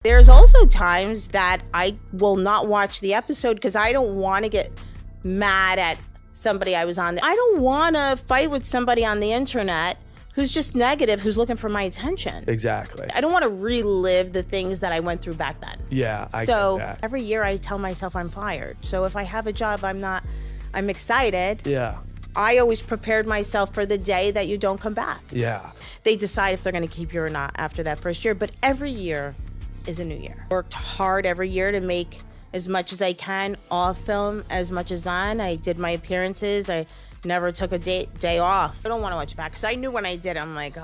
There's also times that I will not watch the episode because I don't want to get mad at somebody I was on. I don't want to fight with somebody on the internet who's just negative, who's looking for my attention. Exactly. I don't want to relive the things that I went through back then. Yeah, I get that. Every year I tell myself I'm fired. So if I have a job I'm excited. Yeah. I always prepared myself for the day that you don't come back. Yeah. They decide if they're going to keep you or not after that first year, but every year is a new year. Worked hard every year to make as much as I can off film, as much as on. I did my appearances. I never took a day off. I don't want to watch back because I knew when I did, I'm like,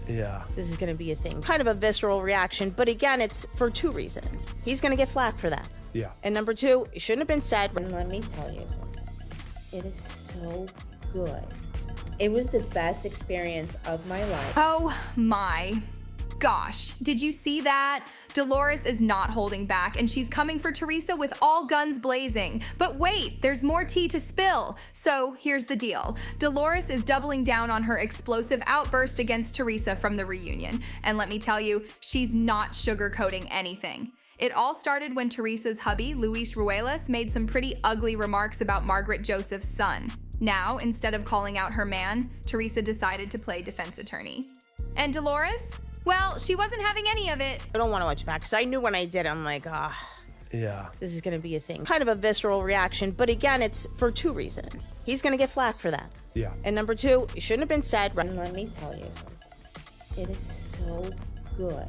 yeah, this is going to be a thing. Kind of a visceral reaction, but again, it's for two reasons. He's going to get flack for that. Yeah. And number two, it shouldn't have been said. And let me tell you something. It is so good. It was the best experience of my life. Oh my gosh. Did you see that? Dolores is not holding back and she's coming for Teresa with all guns blazing. But wait, there's more tea to spill. So here's the deal. Dolores is doubling down on her explosive outburst against Teresa from the reunion. And let me tell you, she's not sugarcoating anything. It all started when Teresa's hubby, Luis Ruelas, made some pretty ugly remarks about Margaret Joseph's son. Now, instead of calling out her man, Teresa decided to play defense attorney. And Dolores? Well, she wasn't having any of it. I don't want to watch back because I knew when I did, I'm like, yeah, this is going to be a thing. Kind of a visceral reaction, but again, it's for two reasons. He's going to get flack for that. Yeah. And number two, it shouldn't have been said. And let me tell you something. It is so good.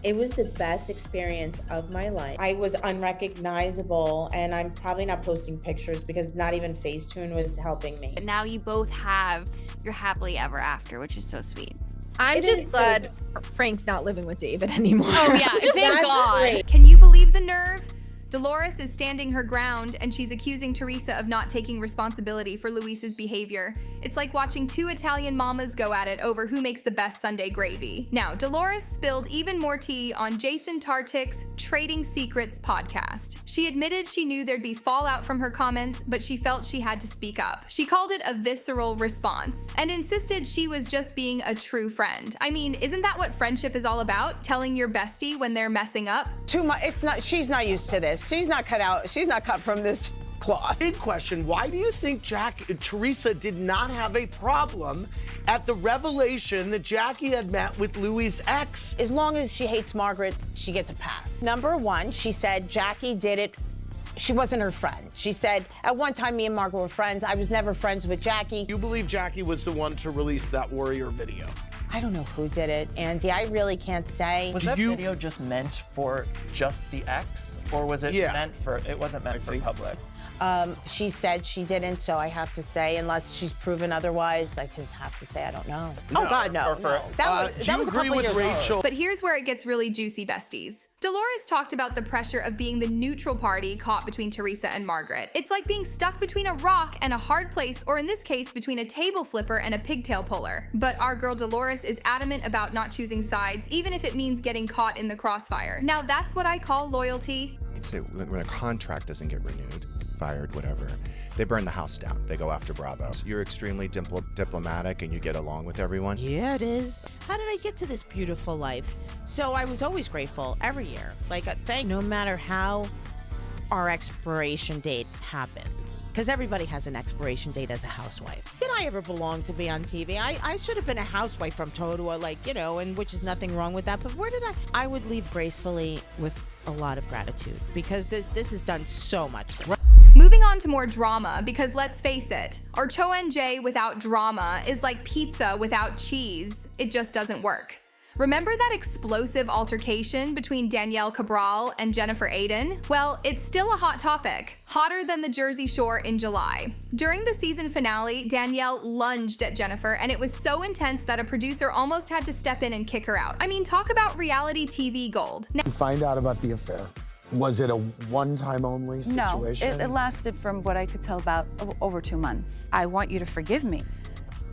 It was the best experience of my life. I was unrecognizable, and I'm probably not posting pictures because not even Facetune was helping me. But now you both have your happily ever after, which is so sweet. I'm just glad Frank's not living with David anymore. Oh yeah, thank God. Great. Can you believe the nerve? Dolores is standing her ground and she's accusing Teresa of not taking responsibility for Luis's behavior. It's like watching two Italian mamas go at it over who makes the best Sunday gravy. Now, Dolores spilled even more tea on Jason Tartick's Trading Secrets podcast. She admitted she knew there'd be fallout from her comments, but she felt she had to speak up. She called it a visceral response and insisted she was just being a true friend. I mean, isn't that what friendship is all about? Telling your bestie when they're messing up? Too much. It's not. She's not used to this. She's not cut out. She's not cut from this cloth. Big question, why do you think Teresa did not have a problem at the revelation that Jackie had met with Louis' ex? As long as she hates Margaret, she gets a pass. Number one, she said Jackie did it. She wasn't her friend. She said, at one time, me and Margaret were friends. I was never friends with Jackie. You believe Jackie was the one to release that Warrior video? I don't know who did it, Andy. I really can't say. Was that video just meant for just the ex, or was it meant for? It wasn't meant for public. She said she didn't, so I have to say, unless she's proven otherwise, I just have to say I don't know. Oh God, no. That was a couple years old. But here's where it gets really juicy, besties. Dolores talked about the pressure of being the neutral party caught between Teresa and Margaret. It's like being stuck between a rock and a hard place, or in this case, between a table flipper and a pigtail puller. But our girl Dolores is adamant about not choosing sides, even if it means getting caught in the crossfire. Now that's what I call loyalty. Say when a contract doesn't get renewed, fired, whatever, they burn the house down. They go after Bravo. You're extremely diplomatic and you get along with everyone. Yeah, it is. How did I get to this beautiful life? So I was always grateful every year. Like, no matter how our expiration date happens, because everybody has an expiration date as a housewife. Did I ever belong to be on TV? I should have been a housewife from Totowa, like, you know, and which is nothing wrong with that. But where did I would leave gracefully with a lot of gratitude because this has done so much. Moving on to more drama, because let's face it, RHONJ without drama is like pizza without cheese. It just doesn't work. Remember that explosive altercation between Danielle Cabral and Jennifer Aydin? Well, it's still a hot topic, hotter than the Jersey Shore in July. During the season finale, Danielle lunged at Jennifer, and it was so intense that a producer almost had to step in and kick her out. I mean, talk about reality TV gold. You find out about the affair. Was it a one-time only situation? No, it lasted, from what I could tell, about over 2 months. I want you to forgive me.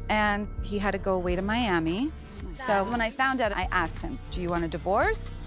And he had to go away to Miami. So when I found out, I asked him, do you want a divorce?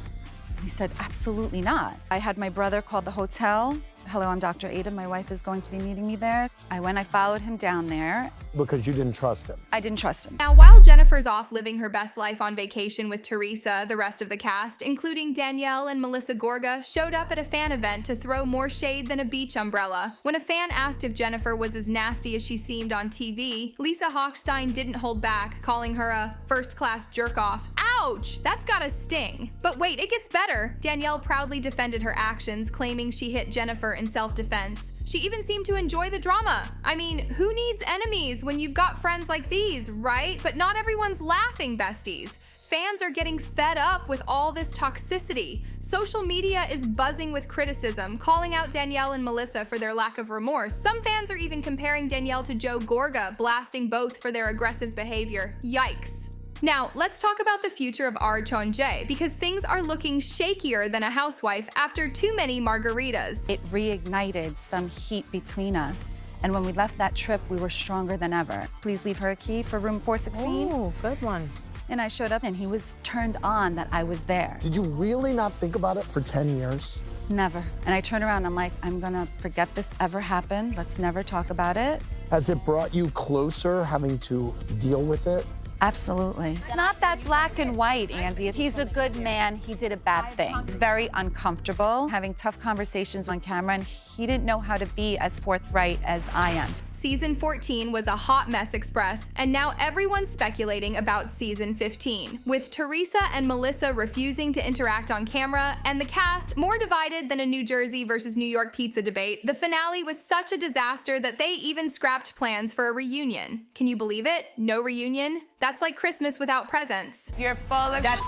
He said, absolutely not. I had my brother call the hotel hello, I'm Dr. Ada. My wife is going to be meeting me there. I followed him down there. Because you didn't trust him. I didn't trust him. Now, while Jennifer's off living her best life on vacation with Teresa, the rest of the cast, including Danielle and Melissa Gorga, showed up at a fan event to throw more shade than a beach umbrella. When a fan asked if Jennifer was as nasty as she seemed on TV, Lisa Hochstein didn't hold back, calling her a first-class jerk-off. Ouch! That's gotta sting. But wait, it gets better. Danielle proudly defended her actions, claiming she hit Jennifer in self-defense. She even seemed to enjoy the drama. I mean, who needs enemies when you've got friends like these, right? But not everyone's laughing, besties. Fans are getting fed up with all this toxicity. Social media is buzzing with criticism, calling out Danielle and Melissa for their lack of remorse. Some fans are even comparing Danielle to Joe Gorga, blasting both for their aggressive behavior. Yikes. Now, let's talk about the future of RHONJ, because things are looking shakier than a housewife after too many margaritas. It reignited some heat between us. And when we left that trip, we were stronger than ever. Please leave her a key for room 416. Oh, good one. And I showed up and he was turned on that I was there. Did you really not think about it for 10 years? Never. And I turned around, I'm like, I'm gonna forget this ever happened. Let's never talk about it. Has it brought you closer having to deal with it? Absolutely. It's not that black and white, Andy. He's a good man. He did a bad thing. He's very uncomfortable having tough conversations on camera, and he didn't know how to be as forthright as I am. Season 14 was a hot mess express, and now everyone's speculating about season 15, with Teresa and Melissa refusing to interact on camera, and the cast more divided than a New Jersey versus New York pizza debate. The finale was such a disaster that they even scrapped plans for a reunion. Can you believe it? No reunion? That's like Christmas without presents. You're full of that.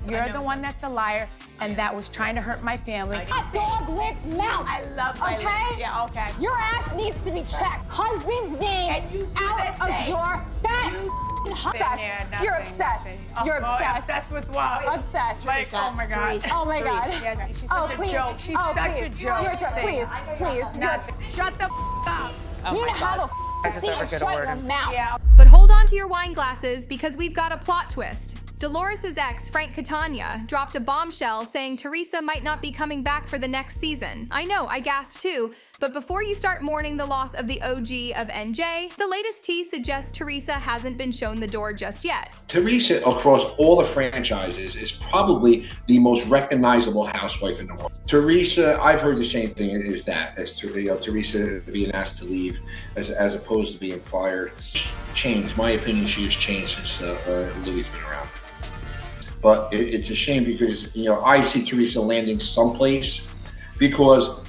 You're the one that's a liar, and that was trying to hurt my family. Hot dog with mouth. I love my lips. Yeah, okay. Your ass needs to be checked. Husband's name And you do out the of same. your fat obsessed. You're obsessed. You're obsessed. Obsessed with what? Obsessed. Like, oh my God. Oh my God. Yeah, she's such a joke. She's such a joke. You're a joke. Please, please. Nothing. Shut the up. You need to have a seat and shut your mouth. Yeah. But hold on to your wine glasses, because we've got a plot twist. Dolores' ex, Frank Catania, dropped a bombshell saying Teresa might not be coming back for the next season. I know, I gasped too, but before you start mourning the loss of the OG of NJ, the latest tea suggests Teresa hasn't been shown the door just yet. Teresa, across all the franchises, is probably the most recognizable housewife in the world. Teresa, I've heard the same thing as that, as Teresa being asked to leave as opposed to being fired. Changed, my opinion, she has changed since Louis has been around. But it's a shame because, you know, I see Teresa landing someplace because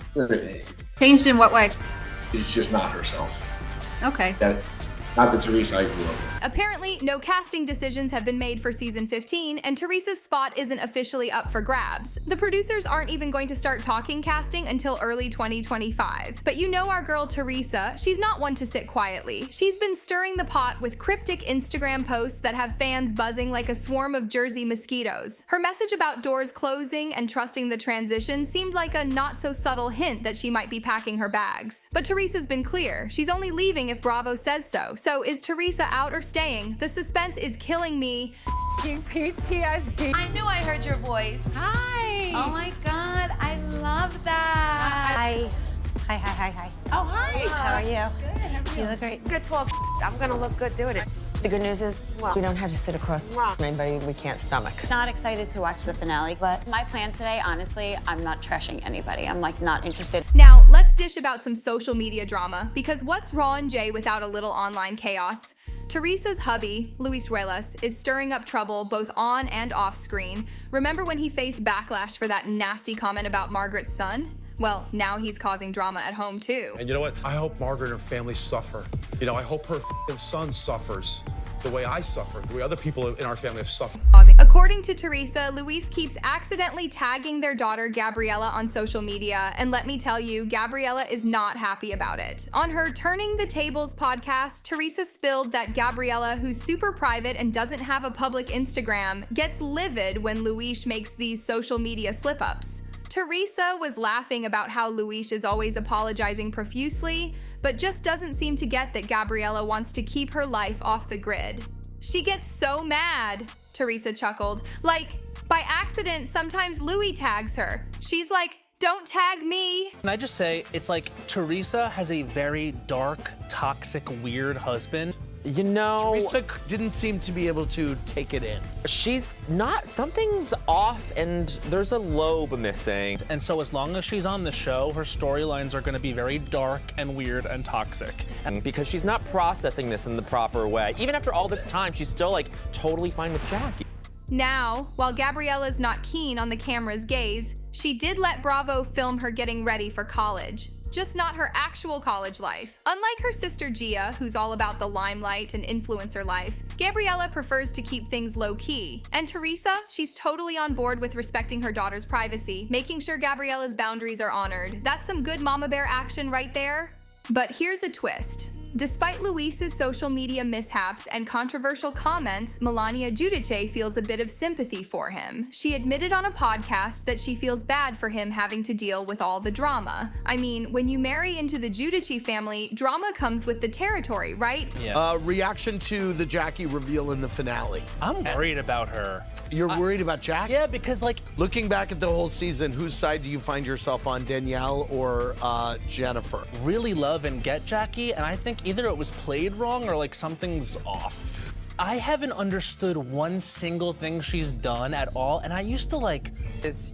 Changed in what way? it's just not herself. Okay. Not the Teresa I grew up with. Apparently, no casting decisions have been made for season 15, and Teresa's spot isn't officially up for grabs. The producers aren't even going to start talking casting until early 2025. But you know our girl Teresa, she's not one to sit quietly. She's been stirring the pot with cryptic Instagram posts that have fans buzzing like a swarm of Jersey mosquitoes. Her message about doors closing and trusting the transition seemed like a not-so-subtle hint that she might be packing her bags. But Teresa's been clear. She's only leaving if Bravo says so. So is Teresa out or staying? The suspense is killing me. PTSD. I knew I heard your voice. Hi. Oh my God, I love that. Hi. Hi. Oh, hi. How are you? Good. How are you? You look great. I'm gonna talk. I'm gonna look good doing it. The good news is we don't have to sit across from anybody we can't stomach. Not excited to watch the finale, but my plan today, honestly, I'm not trashing anybody. I'm like not interested. Now, let's dish about some social media drama, because what's RHONJ without a little online chaos? Teresa's hubby, Luis Ruelas, is stirring up trouble both on and off screen. Remember when he faced backlash for that nasty comment about Margaret's son? Well, now he's causing drama at home too. And you know what? I hope Margaret and her family suffer. You know, I hope her son suffers the way I suffer, the way other people in our family have suffered. According to Teresa, Luis keeps accidentally tagging their daughter Gabriella on social media, and let me tell you, Gabriella is not happy about it. On her Turning the Tables podcast, Teresa spilled that Gabriella, who's super private and doesn't have a public Instagram, gets livid when Luis makes these social media slip-ups. Teresa was laughing about how Luis is always apologizing profusely, but just doesn't seem to get that Gabriella wants to keep her life off the grid. She gets so mad, Teresa chuckled. Like, by accident, sometimes Louis tags her. She's like, Don't tag me. Can I just say, it's like Teresa has a very dark, toxic, weird husband. You know, Teresa didn't seem to be able to take it in. She's not, something's off and there's a lobe missing. And so as long as she's on the show, her storylines are gonna be very dark and weird and toxic. And because she's not processing this in the proper way. Even after all this time, she's still like totally fine with Jackie. Now, while Gabriella's not keen on the camera's gaze, she did let Bravo film her getting ready for college. Just not her actual college life. Unlike her sister Gia, who's all about the limelight and influencer life, Gabriella prefers to keep things low-key. And Teresa, she's totally on board with respecting her daughter's privacy, making sure Gabriella's boundaries are honored. That's some good mama bear action right there. But here's a twist. Despite Luis's social media mishaps and controversial comments, Melania Giudice feels a bit of sympathy for him. She admitted on a podcast that she feels bad for him having to deal with all the drama. I mean, when you marry into the Giudice family, drama comes with the territory, right? Yeah. Reaction to the Jackie reveal in the finale. I'm worried about her. You're worried about Jackie? Yeah, because like... Looking back at the whole season, whose side do you find yourself on, Danielle or Jennifer? Really love and get Jackie, and I think either it was played wrong or like something's off. I haven't understood one single thing she's done at all, and I used to like...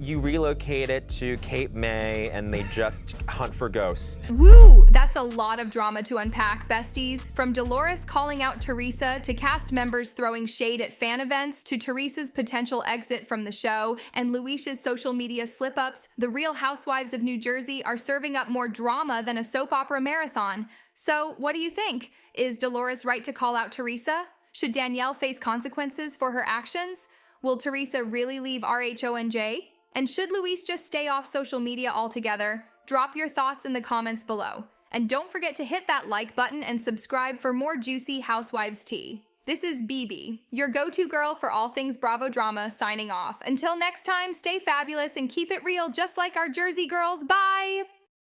You relocated to Cape May and they just hunt for ghosts. Woo! That's a lot of drama to unpack, besties. From Dolores calling out Teresa, to cast members throwing shade at fan events, to Teresa's potential exit from the show, and Luis's social media slip-ups, the Real Housewives of New Jersey are serving up more drama than a soap opera marathon. So, what do you think? Is Dolores right to call out Teresa? Should Danielle face consequences for her actions? Will Teresa really leave RHONJ? And should Luis just stay off social media altogether? Drop your thoughts in the comments below. And don't forget to hit that like button and subscribe for more juicy Housewives tea. This is BB, your go-to girl for all things Bravo drama, signing off. Until next time, stay fabulous and keep it real just like our Jersey girls. Bye!